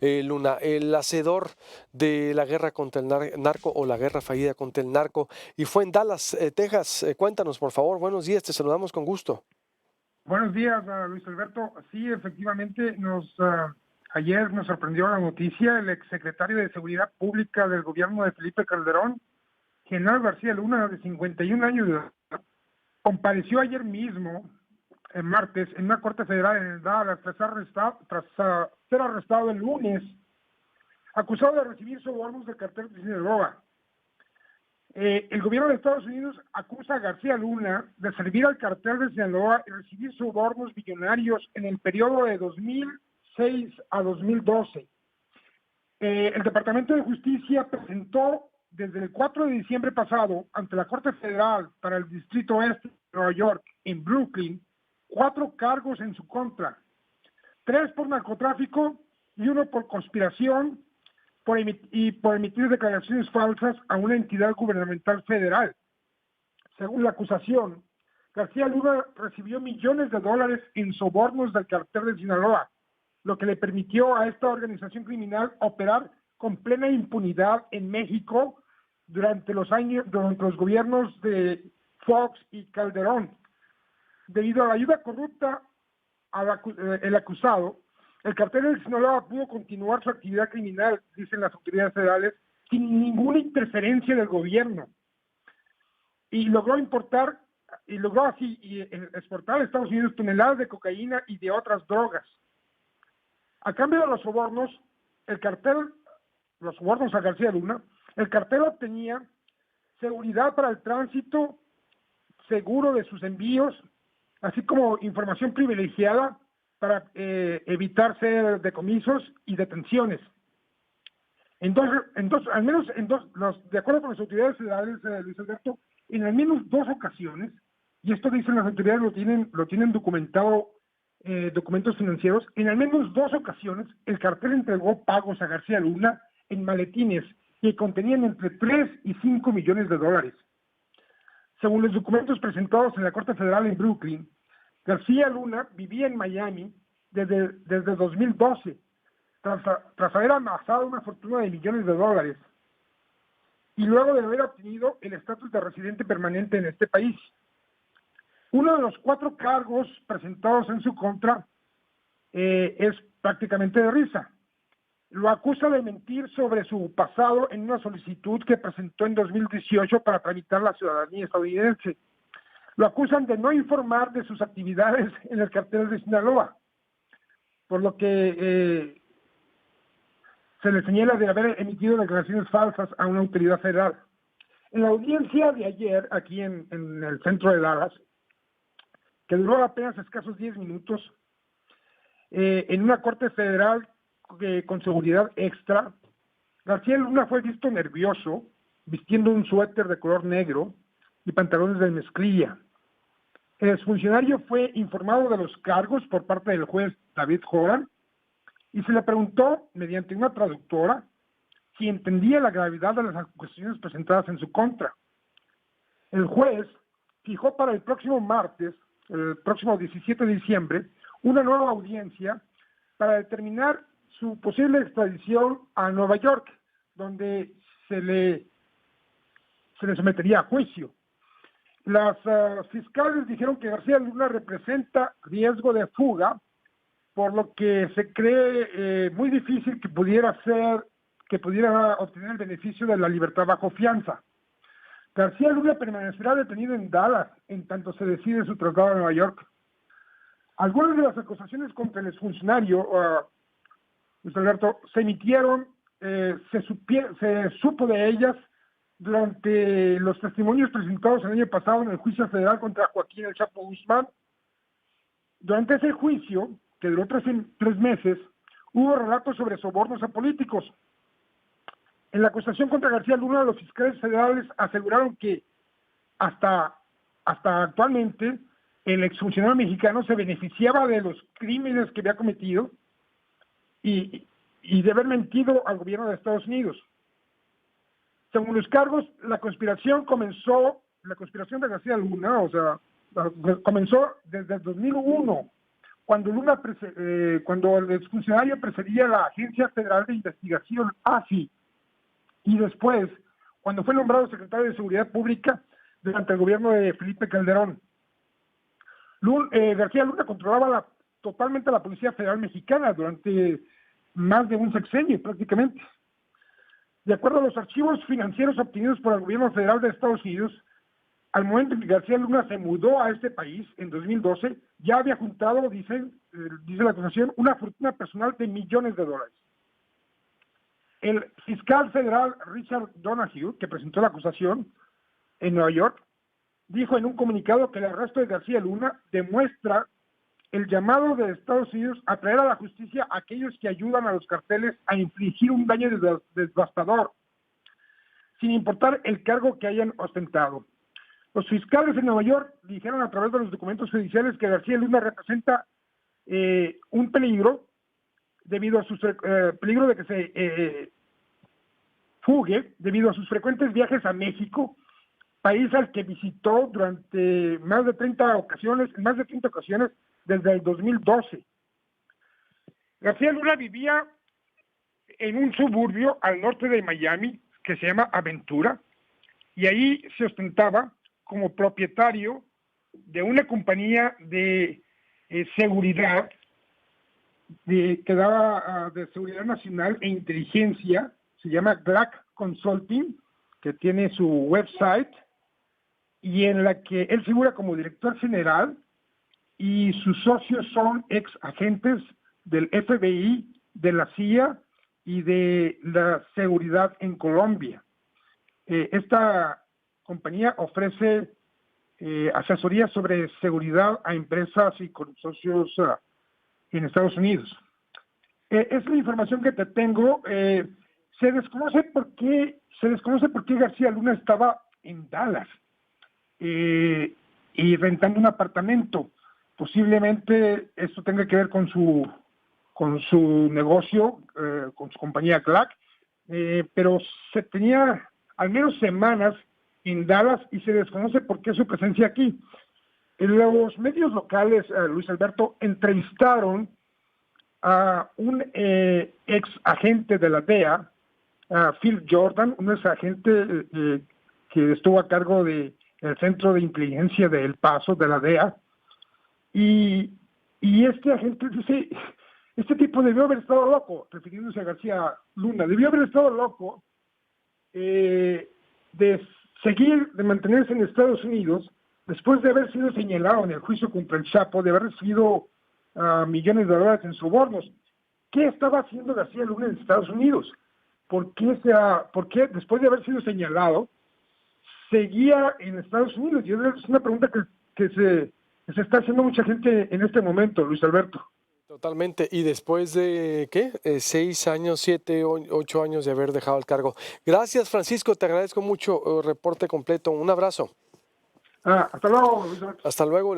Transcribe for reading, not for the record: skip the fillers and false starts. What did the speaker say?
Luna, el hacedor de la guerra contra el narco o la guerra fallida contra el narco, y fue en Dallas, Texas. Cuéntanos, por favor. Buenos días, te saludamos con gusto. Buenos días, Luis Alberto. Sí, efectivamente, ayer nos sorprendió la noticia. El exsecretario de Seguridad Pública del gobierno de Felipe Calderón, Genaro García Luna, de 51 años de edad, compareció ayer mismo, el martes, en una corte federal en Dallas, tras ser arrestado el lunes, acusado de recibir sobornos del cartel de Sinaloa. El gobierno de Estados Unidos acusa a García Luna de servir al cartel de Sinaloa y recibir sobornos millonarios en el periodo de 2006 a 2012. El Departamento de Justicia presentó desde el 4 de diciembre pasado ante la Corte Federal para el Distrito Oeste de Nueva York, en Brooklyn, 4 cargos en su contra, 3 por narcotráfico y 1 por conspiración por emitir declaraciones falsas a una entidad gubernamental federal. Según la acusación, García Luna recibió millones de dólares en sobornos del cartel de Sinaloa, lo que le permitió a esta organización criminal operar con plena impunidad en México durante los gobiernos de Fox y Calderón. Debido a la ayuda corrupta el acusado, el cartel de Sinaloa pudo continuar su actividad criminal, dicen las autoridades federales, sin ninguna interferencia del gobierno. Y logró exportar a Estados Unidos toneladas de cocaína y de otras drogas. A cambio de los sobornos a García Luna, el cartel obtenía seguridad para el tránsito seguro de sus envíos, así como información privilegiada para evitar decomisos y detenciones. De acuerdo con las autoridades federales, Luis Alberto, en al menos 2 ocasiones, y esto dicen las autoridades, lo tienen documentado, documentos financieros, en al menos 2 ocasiones el cartel entregó pagos a García Luna en maletines que contenían entre 3 y 5 millones de dólares. Según los documentos presentados en la Corte Federal en Brooklyn, García Luna vivía en Miami desde 2012, tras haber amasado una fortuna de millones de dólares, y luego de haber obtenido el estatus de residente permanente en este país. Uno de los 4 cargos presentados en su contra es prácticamente de risa. Lo acusa de mentir sobre su pasado en una solicitud que presentó en 2018 para tramitar la ciudadanía estadounidense. Lo acusan de no informar de sus actividades en el cartel de Sinaloa, por lo que se le señala de haber emitido declaraciones falsas a una autoridad federal. En la audiencia de ayer, aquí en el centro de Dallas, que duró apenas escasos 10 minutos, en una corte federal con seguridad extra, García Luna fue visto nervioso, vistiendo un suéter de color negro y pantalones de mezclilla. El exfuncionario fue informado de los cargos por parte del juez David Horan y se le preguntó, mediante una traductora, si entendía la gravedad de las acusaciones presentadas en su contra. El juez fijó para el próximo martes, el próximo 17 de diciembre, una nueva audiencia para determinar su posible extradición a Nueva York, donde se le sometería a juicio. Las fiscales dijeron que García Luna representa riesgo de fuga, por lo que se cree muy difícil que pudiera obtener el beneficio de la libertad bajo fianza. García Luna permanecerá detenido en Dallas en tanto se decide su traslado a Nueva York. Algunas de las acusaciones contra el exfuncionario, Luis Alberto, se emitieron, se supo de ellas durante los testimonios presentados el año pasado en el juicio federal contra Joaquín El Chapo Guzmán. Durante ese juicio, que duró 3 meses, hubo relatos sobre sobornos a políticos. En la acusación contra García Luna, los fiscales federales aseguraron que hasta actualmente el exfuncionario mexicano se beneficiaba de los crímenes que había cometido y de haber mentido al gobierno de Estados Unidos. Según los cargos, la conspiración de García Luna, comenzó desde el 2001, cuando el exfuncionario precedía a la Agencia Federal de Investigación, AFI, y después, cuando fue nombrado secretario de Seguridad Pública durante el gobierno de Felipe Calderón. García Luna controlaba totalmente la Policía Federal Mexicana durante más de un sexenio prácticamente. De acuerdo a los archivos financieros obtenidos por el gobierno federal de Estados Unidos, al momento en que García Luna se mudó a este país en 2012, ya había juntado, dice la acusación, una fortuna personal de millones de dólares. El fiscal federal Richard Donahue, que presentó la acusación en Nueva York, dijo en un comunicado que el arresto de García Luna demuestra el llamado de Estados Unidos a traer a la justicia a aquellos que ayudan a los carteles a infligir un daño devastador, sin importar el cargo que hayan ostentado. Los fiscales en Nueva York dijeron a través de los documentos judiciales que García Luna representa un peligro debido a sus peligro de que se fugue debido a sus frecuentes viajes a México, país al que visitó durante más de 30 ocasiones desde el 2012. García Luna vivía en un suburbio al norte de Miami que se llama Aventura, y ahí se ostentaba como propietario de una compañía de seguridad que daba de seguridad nacional e inteligencia, se llama GLAC Consulting, que tiene su website, y en la que él figura como director general, y sus socios son ex agentes del FBI, de la CIA y de la seguridad en Colombia. Esta compañía ofrece asesoría sobre seguridad a empresas y consorcios en Estados Unidos. Es la información que te tengo. Se desconoce por qué García Luna estaba en Dallas y rentando un apartamento. Posiblemente esto tenga que ver con su negocio, con su compañía GLAC, pero se tenía al menos semanas en Dallas y se desconoce por qué su presencia aquí. Los medios locales, Luis Alberto, entrevistaron a un ex agente de la DEA, Phil Jordan, un ex agente que estuvo a cargo del Centro de Inteligencia de El Paso, de la DEA, y este agente dice, este tipo debió haber estado loco, refiriéndose a García Luna, debió haber estado loco de mantenerse en Estados Unidos después de haber sido señalado en el juicio contra el Chapo, de haber recibido millones de dólares en sobornos. ¿Qué estaba haciendo García Luna en Estados Unidos? ¿Por qué después de haber sido señalado seguía en Estados Unidos? Y es una pregunta que se está haciendo mucha gente en este momento, Luis Alberto. Totalmente. Y después de, ¿qué? 6 años, 7, 8 años de haber dejado el cargo. Gracias, Francisco. Te agradezco mucho. Reporte completo. Un abrazo. Hasta luego, Luis Alberto. Hasta luego.